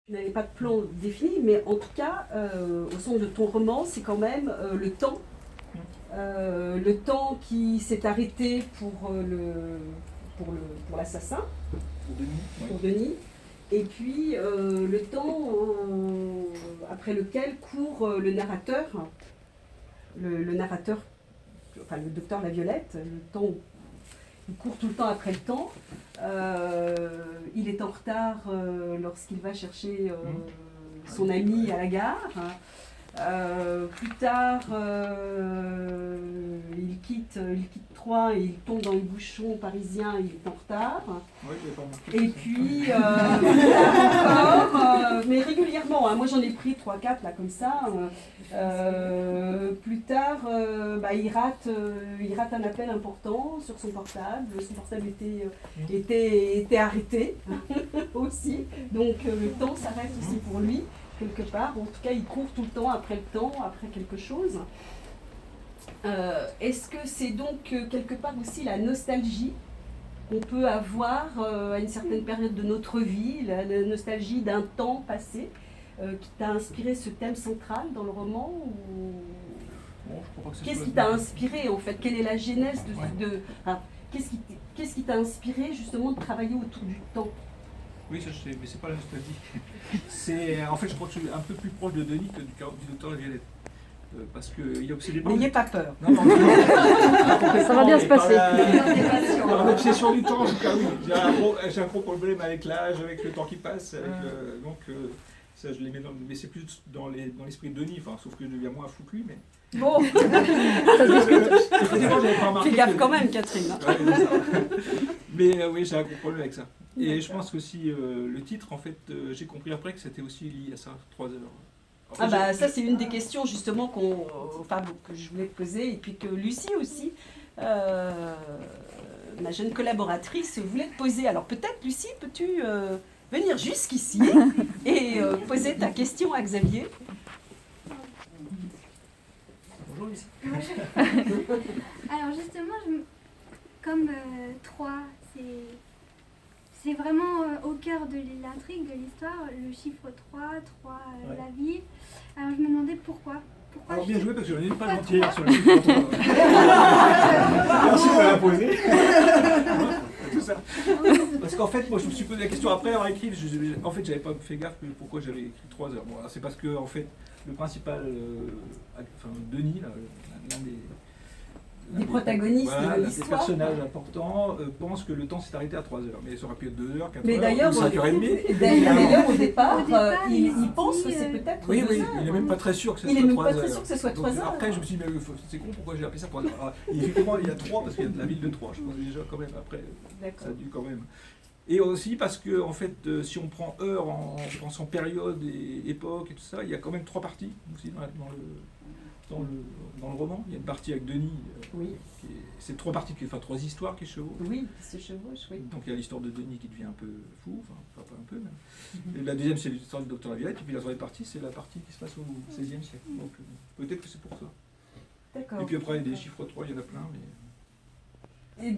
Tu n'avais pas de plan défini, mais en tout cas, au centre de ton roman, c'est quand même le temps. Le temps qui s'est arrêté pour l'assassin, pour Denis. Et puis le temps après lequel court le narrateur, enfin le docteur Laviolette, le temps où il court tout le temps après le temps. Il est en retard lorsqu'il va chercher son ami à la gare. Plus tard, il quitte Troyes et il tombe dans les bouchons parisiens, il est en retard. Oui, et puis, encore, mais régulièrement, hein, moi j'en ai pris 3-4 là comme ça. Plus tard, il rate un appel important sur son portable. Son portable était arrêté aussi, donc le temps s'arrête aussi pour lui. Quelque part, en tout cas il court tout le temps, après quelque chose. Est-ce que c'est donc quelque part aussi la nostalgie qu'on peut avoir à une certaine période de notre vie, la nostalgie d'un temps passé qui t'a inspiré ce thème central dans le roman Qu'est-ce qui t'a inspiré en fait? Quelle est la genèse qu'est-ce qui t'a inspiré justement de travailler autour du temps? Oui, ça je sais, mais c'est pas la nostalgie. En fait, je crois que je suis un peu plus proche de Denis que du docteur Laviolette. Parce qu'il est obsédé par... N'ayez pas peur. Non, ça va bien se passer. Par l'obsession du temps, en tout cas, oui. J'ai un gros problème avec l'âge, avec le temps qui passe. Ça, je les mets mais c'est plus dans l'esprit de Denis, enfin, sauf que je deviens moins fou que lui. Mais... Bon, fais gaffe quand même, Catherine. Ouais, mais oui, j'ai un gros problème avec ça. Et je pense que si le titre, en fait, j'ai compris après que c'était aussi lié à ça, 3 heures. En fait, ça c'est une des questions justement que je voulais te poser, et puis que Lucie aussi, ma jeune collaboratrice, voulait te poser. Alors peut-être, Lucie, peux-tu venir jusqu'ici et poser ta question à Xavier? Bonjour Lucie. Alors justement, comme 3, c'est vraiment au cœur de l'intrigue, de l'histoire, le chiffre 3, Ouais. la ville. Alors je me demandais pourquoi. Alors bien joué parce que j'en ai une page entière sur le chiffre 3. Merci de me la poser. Tout ça. Parce qu'en fait, moi je me suis posé la question après avoir écrit. En fait, j'avais pas fait gaffe pourquoi j'avais écrit 3 heures. Bon, c'est parce que en fait, le principal, Denis, l'un des protagonistes voilà, de des l'histoire. personnages importants pense que le temps s'est arrêté à 3 heures. Mais ça aurait pu être 2 heures, 4 Mais heures, d'ailleurs, 5h30. D'ailleurs, au départ, il il pense dit, que c'est peut-être Oui, 2 oui, heures. il n'est même pas très sûr que ce Il est soit même 3 pas heures. très sûr que ce soit 3 Donc, heures. après, je me suis dit, mais c'est con, pourquoi j'ai appelé ça 3 heures? Alors, effectivement, il y a 3 parce qu'il y a de la ville de 3, je pense déjà quand même. Après, ça a dû quand même. Et aussi parce que, en fait, si on prend heure en pensant période et époque et tout ça, il y a quand même 3 parties aussi dans le roman. Il y a une partie avec Denis, Oui. c'est 3 parties, enfin 3 histoires qui chevauchent. Oui, qui se chevauchent, oui. Donc il y a l'histoire de Denis qui devient un peu fou, enfin pas un peu même. Et la deuxième c'est l'histoire du docteur Laviolette, et puis la troisième partie c'est la partie qui se passe au XVIe siècle. Donc peut-être que c'est pour ça. D'accord. Et puis après des chiffres 3, il y en a plein, mais... Et donc